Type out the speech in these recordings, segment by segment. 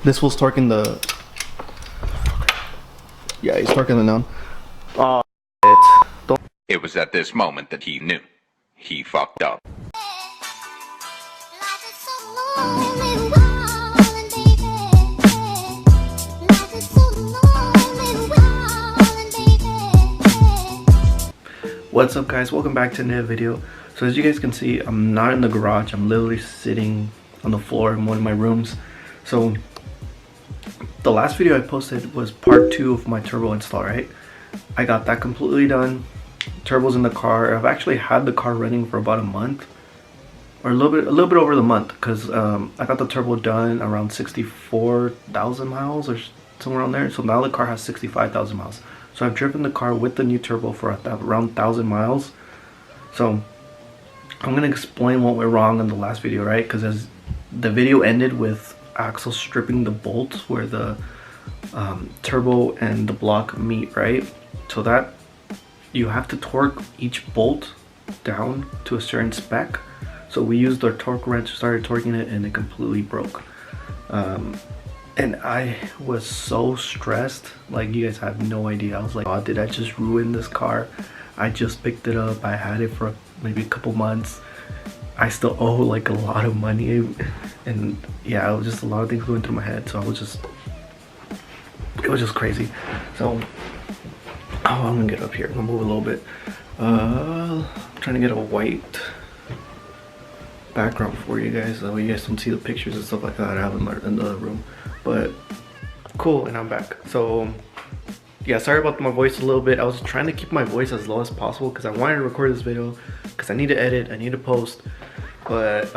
This was torquing the... Yeah, he's torquing the noun. Oh, shit. It was at this moment that he knew. He fucked up. What's up, guys? Welcome back to another video. So as you guys can see, I'm not in the garage. I'm literally sitting on the floor in one of my rooms. So the last video I posted was part 2 of my turbo install, right? I got that completely done. Turbo's in the car. I've actually had the car running for about a month, or a little bit over the month, because I got the turbo done around 64,000 miles or somewhere around there. So now the car has 65,000 miles. So I've driven the car with the new turbo for around 1,000 miles. So I'm gonna explain what went wrong in the last video, right? Because as the video ended with Axel stripping the bolts where the turbo and the block meet, right? So that you have to torque each bolt down to a certain spec. So we used our torque wrench, started torquing it, and it completely broke. And I was so stressed, like you guys have no idea. I was like, oh, did I just ruin this car? I just picked it up. I had it for maybe a couple months. I still owe like a lot of money, and yeah, it was just a lot of things going through my head. So it was just crazy. So I'm gonna get up here. I'm gonna move a little bit. I'm trying to get a white background for you guys, that way you guys don't see the pictures and stuff like that I have in the other room. But cool, and I'm back. So yeah, sorry about my voice a little bit. I was trying to keep my voice as low as possible because I wanted to record this video because I need to edit, I need to post. But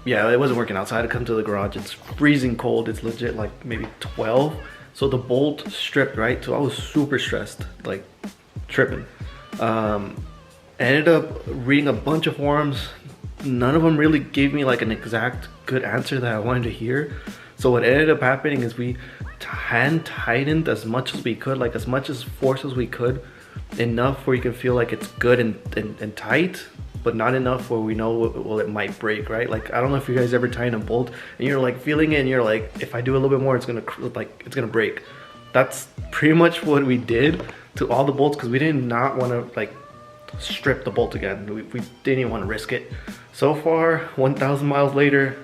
yeah, it wasn't working out, so I had to come to the garage. It's freezing cold. It's legit like maybe 12. So the bolt stripped, right? So I was super stressed, like tripping. I ended up reading a bunch of forums. None of them really gave me like an exact good answer that I wanted to hear. So what ended up happening is we hand tightened as much as we could, like as much as force as we could, enough where you can feel like it's good and tight, but not enough where we know, well, it might break, right? Like, I don't know if you guys ever tighten a bolt and you're like feeling it and you're like, if I do a little bit more, it's gonna break. That's pretty much what we did to all the bolts, because we did not want to like strip the bolt again. We didn't even want to risk it. So far, 1,000 miles later,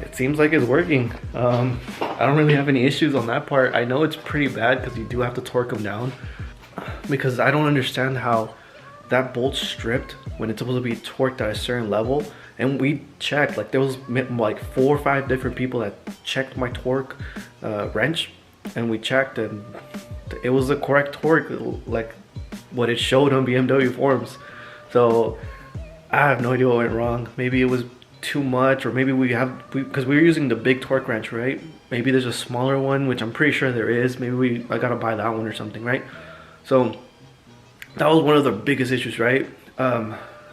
it seems like it's working. I don't really have any issues on that part. I know it's pretty bad because you do have to torque them down, because I don't understand how that bolt stripped when it's supposed to be torqued at a certain level. And we checked, like there was like 4 or 5 different people that checked my torque wrench, and we checked and it was the correct torque, like what it showed on BMW forums. So I have no idea what went wrong. Maybe it was too much, or maybe because we were using the big torque wrench, right? Maybe there's a smaller one, which I'm pretty sure there is. Maybe I gotta buy that one or something, right? So that was one of the biggest issues, right?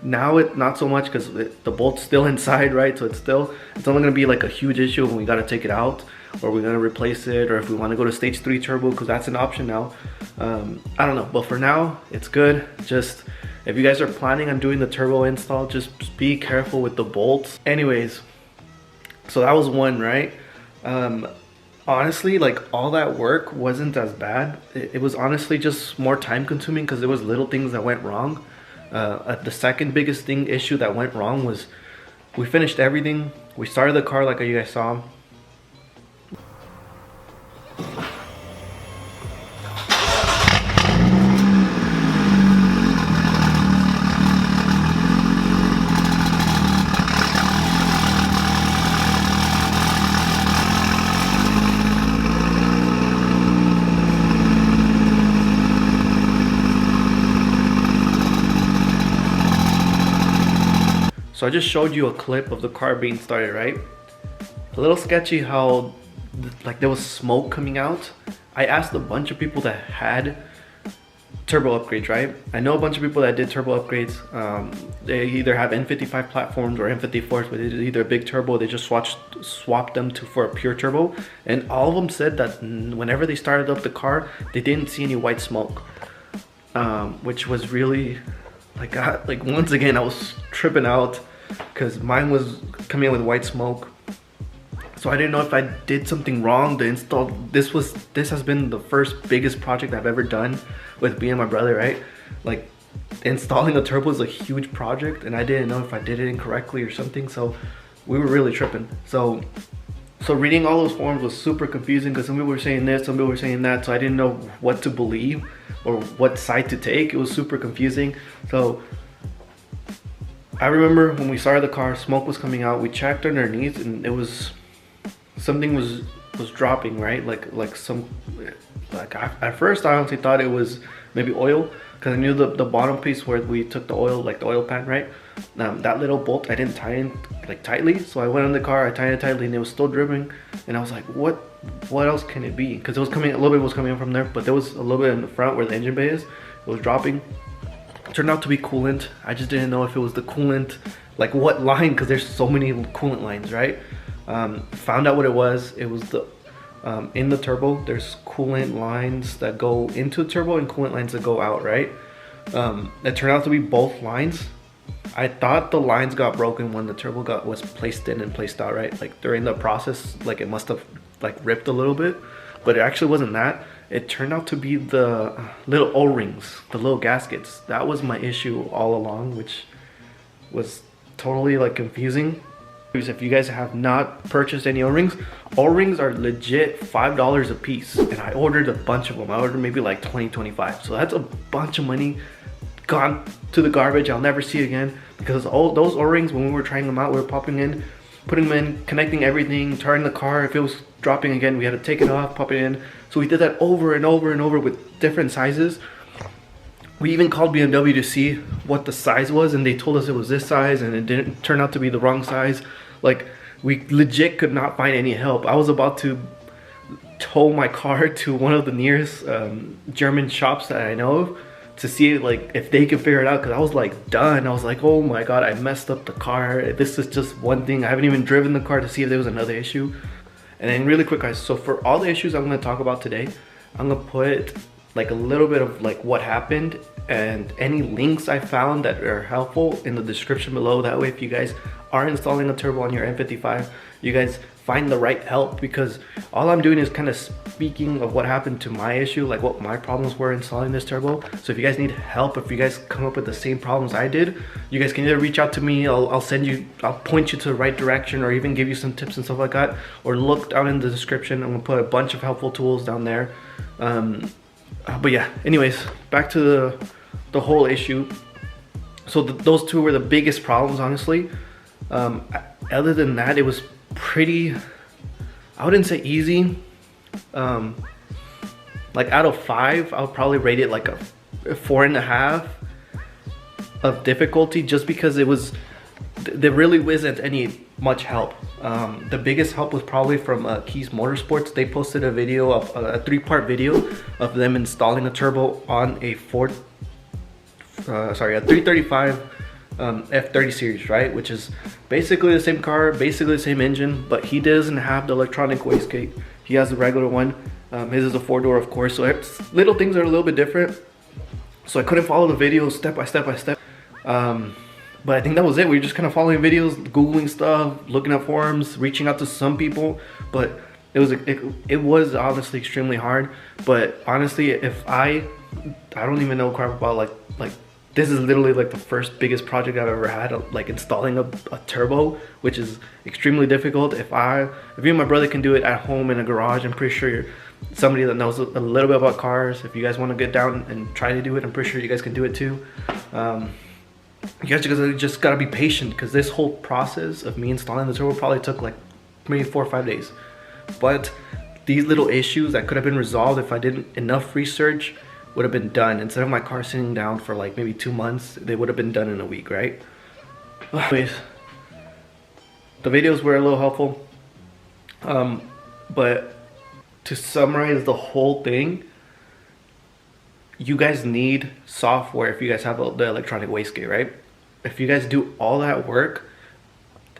Now it not so much, because the bolt's still inside, right? So it's only gonna be like a huge issue when we gotta take it out, or we're gonna replace it, or if we want to go to stage 3 turbo, because that's an option now. I don't know, but for now it's good. Just if you guys are planning on doing the turbo install, just be careful with the bolts. Anyways, so that was one, right? Honestly, like all that work wasn't as bad. It was honestly just more time consuming because there was little things that went wrong. The second biggest issue that went wrong was we finished everything. We started the car like you guys saw. So I just showed you a clip of the car being started, right? A little sketchy how like there was smoke coming out. I asked a bunch of people that had turbo upgrades, right? I know a bunch of people that did turbo upgrades. They either have n55 platforms or n54s, but it's either a big turbo, they just swapped them for a pure turbo. And all of them said that whenever they started up the car, they didn't see any white smoke, which was really like once again I was tripping out because mine was coming in with white smoke. So I didn't know if I did something wrong to install. This has been the first biggest project I've ever done with me and my brother, right? Like installing a turbo is a huge project, and I didn't know if I did it incorrectly or something. So we were really tripping. So reading all those forums was super confusing because some people were saying this, some people were saying that. So I didn't know what to believe or what side to take. It was super confusing. So I remember when we started the car, smoke was coming out. We checked underneath, and it was something was dropping, right? Like at first I honestly thought it was maybe oil, because I knew the bottom piece where we took the oil, like the oil pan, right? That little bolt I didn't tie in like tightly, so I went in the car, I tied it tightly, and it was still dripping. And I was like, what else can it be? Because it was coming, a little bit was coming in from there, but there was a little bit in the front where the engine bay is. It was dropping. It turned out to be coolant. I just didn't know if it was the coolant, like what line, because there's so many coolant lines, right? Found out what it was. It was the in the turbo, there's coolant lines that go into the turbo and coolant lines that go out, right? It turned out to be both lines. I thought the lines got broken when the turbo was placed in and placed out, right? Like during the process, like it must have like ripped a little bit, but it actually wasn't that. It turned out to be the little O-rings, the little gaskets. That was my issue all along, which was totally like confusing. If you guys have not purchased any O-rings, O-rings are legit $5 a piece, and I ordered a bunch of them. I ordered maybe like 25, so that's a bunch of money gone to the garbage. I'll never see it again, because all those O-rings, when we were trying them out, we were popping in, putting them in, connecting everything, turning the car. If it was dropping again, we had to take it off, pop it in. So we did that over and over and over with different sizes. We even called BMW to see what the size was, and they told us it was this size, and it didn't turn out to be the wrong size. Like, we legit could not find any help. I was about to tow my car to one of the nearest German shops that I know of to see like if they could figure it out, because I was like done. I was like, oh my god, I messed up the car. This is just one thing. I haven't even driven the car to see if there was another issue. And then really quick, guys, so for all the issues I'm going to talk about today, I'm going to put like a little bit of like what happened and any links I found that are helpful in the description below. That way, if you guys are installing a turbo on your n55, you guys find the right help, because all I'm doing is kind of speaking of what happened to my issue, like what my problems were installing this turbo. So if you guys need help, if you guys come up with the same problems I did, you guys can either reach out to me. I'll point you to the right direction, or even give you some tips and stuff like that, or look down in the description. I'm gonna put a bunch of helpful tools down there. But yeah, anyways, back to the whole issue. So those two were the biggest problems, honestly. Other than that, it was pretty, I wouldn't say easy. Like out of 5, I would probably rate it like a 4.5 of difficulty, just because it was, there really wasn't any much help. The biggest help was probably from Kies Motorsports. They posted a video of a 3-part video of them installing a turbo on a 335 F30 series, right? Which is basically the same car, basically the same engine, but he doesn't have the electronic wastegate. He has the regular one. His is a 4-door, of course, so little things are a little bit different. So I couldn't follow the video step by step by step. But I think that was it. We were just kind of following videos, Googling stuff, looking at forums, reaching out to some people. But it was honestly extremely hard. But honestly, if I don't even know crap about like this is literally like the first biggest project I've ever had, like installing a turbo, which is extremely difficult. If you and my brother can do it at home in a garage, I'm pretty sure you're somebody that knows a little bit about cars. If you guys want to get down and try to do it, I'm pretty sure you guys can do it too. You guys just gotta be patient, because this whole process of me installing the turbo probably took like maybe 4 or 5 days. But these little issues that could have been resolved if I did enough research would have been done. Instead of my car sitting down for like maybe 2 months, they would have been done in a week, right? Anyways, the videos were a little helpful. But to summarize the whole thing, you guys need software if you guys have the electronic wastegate, right? If you guys do all that work,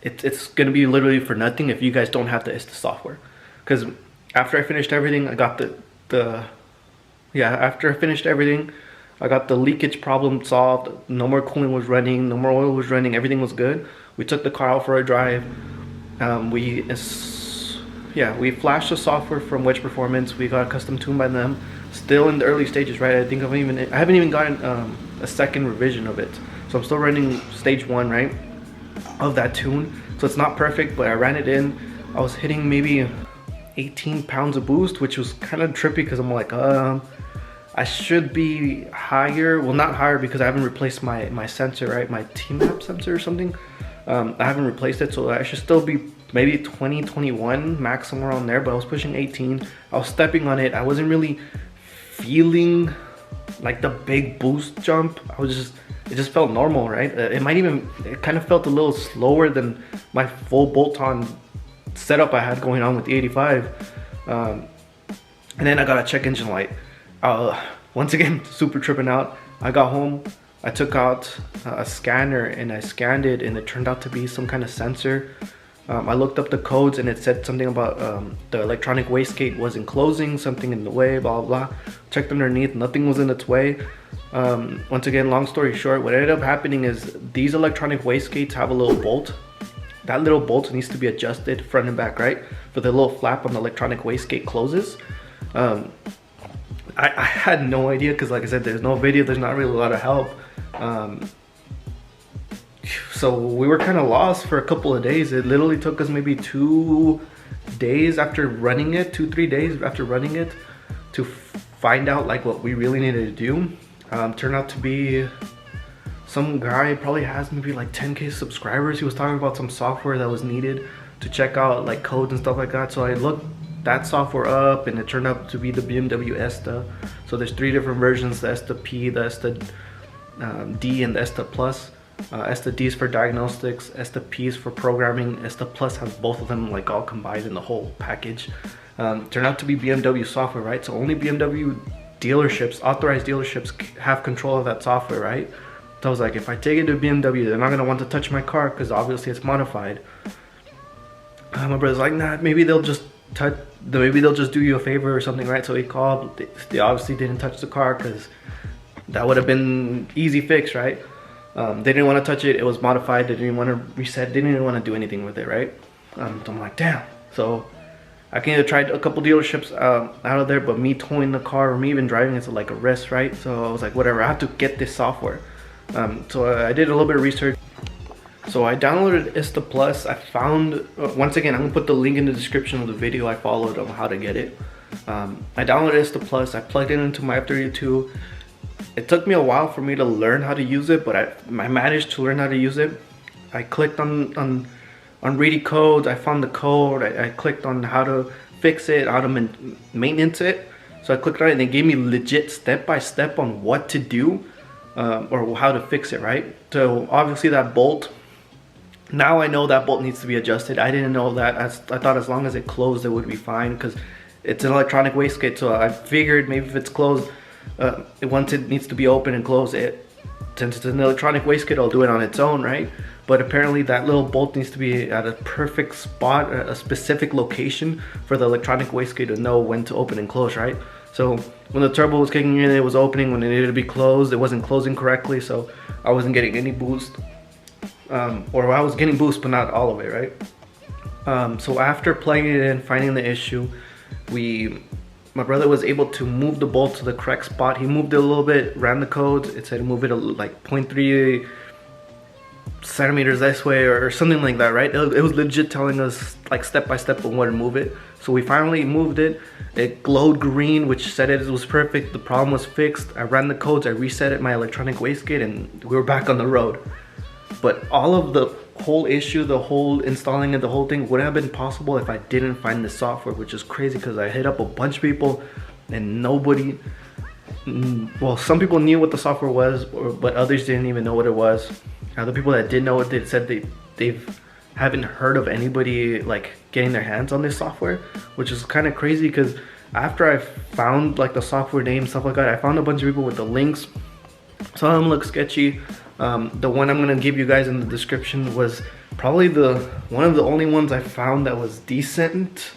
it's gonna be literally for nothing if you guys don't have the Ista software. Because after I finished everything, I got after I finished everything, I got the leakage problem solved. No more coolant was running, no more oil was running, everything was good. We took the car out for a drive. We yeah, we flashed the software from Wedge Performance. We got custom tuned by them. Still in the early stages, right? I think I haven't even gotten a second revision of it. So I'm still running stage 1, right, of that tune. So it's not perfect, but I ran it in. I was hitting maybe 18 pounds of boost, which was kind of trippy because I'm like, I should be higher. Well, not higher because I haven't replaced my sensor, right? My T-map sensor or something. I haven't replaced it, so I should still be maybe 20, 21 max, somewhere on there, but I was pushing 18. I was stepping on it. I wasn't really feeling like the big boost jump. It just felt normal, right? It kind of felt a little slower than my full bolt-on setup I had going on with the 85. And then I got a check engine light. Once again, super tripping out. I got home, I took out a scanner and I scanned it, and it turned out to be some kind of sensor. I looked up the codes and it said something about the electronic wastegate wasn't closing, something in the way, blah, blah, blah. Checked underneath, nothing was in its way. Once again, long story short, what ended up happening is these electronic wastegates have a little bolt. That little bolt needs to be adjusted front and back, right? For the little flap on the electronic wastegate closes. I had no idea because, like I said, there's no video, there's not really a lot of help. So we were kind of lost for a couple of days. It literally took us maybe 2 days after running it, 2-3 days after running it, to find out like what we really needed to do. Turned out to be some guy, probably has maybe like 10K subscribers. He was talking about some software that was needed to check out like codes and stuff like that. So I looked that software up, and it turned out to be the BMW Ista. So there's 3 different versions: the Ista P, the Ista D, and the Ista Plus. Ista D is for diagnostics, Ista P is for programming, Ista Plus has both of them like all combined in the whole package. Turned out to be BMW software, right? So only BMW dealerships, authorized dealerships, have control of that software, right? So I was like, if I take it to BMW, they're not gonna want to touch my car because obviously it's modified. My brother's like, nah, maybe they'll just do you a favor or something, right? So he called. They obviously didn't touch the car because that would have been easy fix, right? They didn't want to touch it. It was modified. They didn't want to reset. They didn't even want to do anything with it, right? So I'm like, damn. So I can either try a couple dealerships out of there, but me towing the car or me even driving is like a risk, right? So I was like, whatever. I have to get this software. So I did a little bit of research. So I downloaded Ista Plus. I found, once again, I'm gonna put the link in the description of the video I followed on how to get it. I downloaded Ista Plus. I plugged it into my F32. It took me a while for me to learn how to use it, but I managed to learn how to use it. I clicked on reading codes. I found the code. I clicked on how to fix it, how to maintenance it. So I clicked on it and it gave me legit step-by-step on what to do or how to fix it, right? So obviously that bolt, now I know that bolt needs to be adjusted. I didn't know that. I thought as long as it closed it would be fine because it's an electronic wastegate. So I figured maybe if it's closed, once it needs to be open and closed, since it's an electronic wastegate, I'll do it on its own, right? But apparently that little bolt needs to be at a perfect spot, a specific location for the electronic wastegate to know when to open and close, right? So when the turbo was kicking in, it was opening. When it needed to be closed, it wasn't closing correctly, so I wasn't getting any boost. Or I was getting boost, but not all of it, right? So after plugging it in, finding the issue, my brother was able to move the bolt to the correct spot. He moved it a little bit, ran the codes. It said move it like 0.3 centimeters this way or something like that, right? It was legit telling us like step by step on where to move it. So we finally moved it. It glowed green, which said it was perfect. The problem was fixed. I ran the codes. I reset it, my electronic wastegate, and we were back on the road. But all of the whole issue, the whole installing of the whole thing wouldn't have been possible if I didn't find the software, which is crazy because I hit up a bunch of people and nobody, well, some people knew what the software was, but others didn't even know what it was. The people that did know it, they said they haven't heard of anybody like getting their hands on this software, which is kind of crazy because after I found like the software name, stuff like that, I found a bunch of people with the links. Some of them look sketchy. The one I'm gonna give you guys in the description was probably one of the only ones I found that was decent.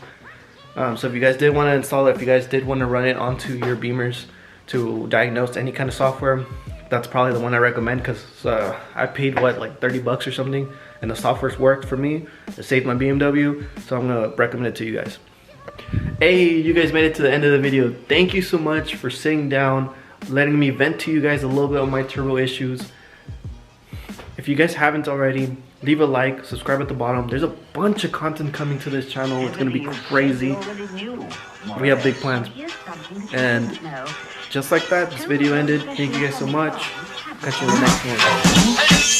So if you guys did want to install it, if you guys did want to run it onto your Beamers to diagnose any kind of software, that's probably the one I recommend because I paid what, like 30 bucks or something, and the software's worked for me. It saved my BMW, so I'm gonna recommend it to you guys. Hey, you guys made it to the end of the video. Thank you so much for sitting down, letting me vent to you guys a little bit on my turbo issues. If you guys haven't already, leave a like, subscribe at the bottom. There's a bunch of content coming to this channel. It's gonna be crazy. We have big plans. And just like that, this video ended. Thank you guys so much. Catch you in the next one.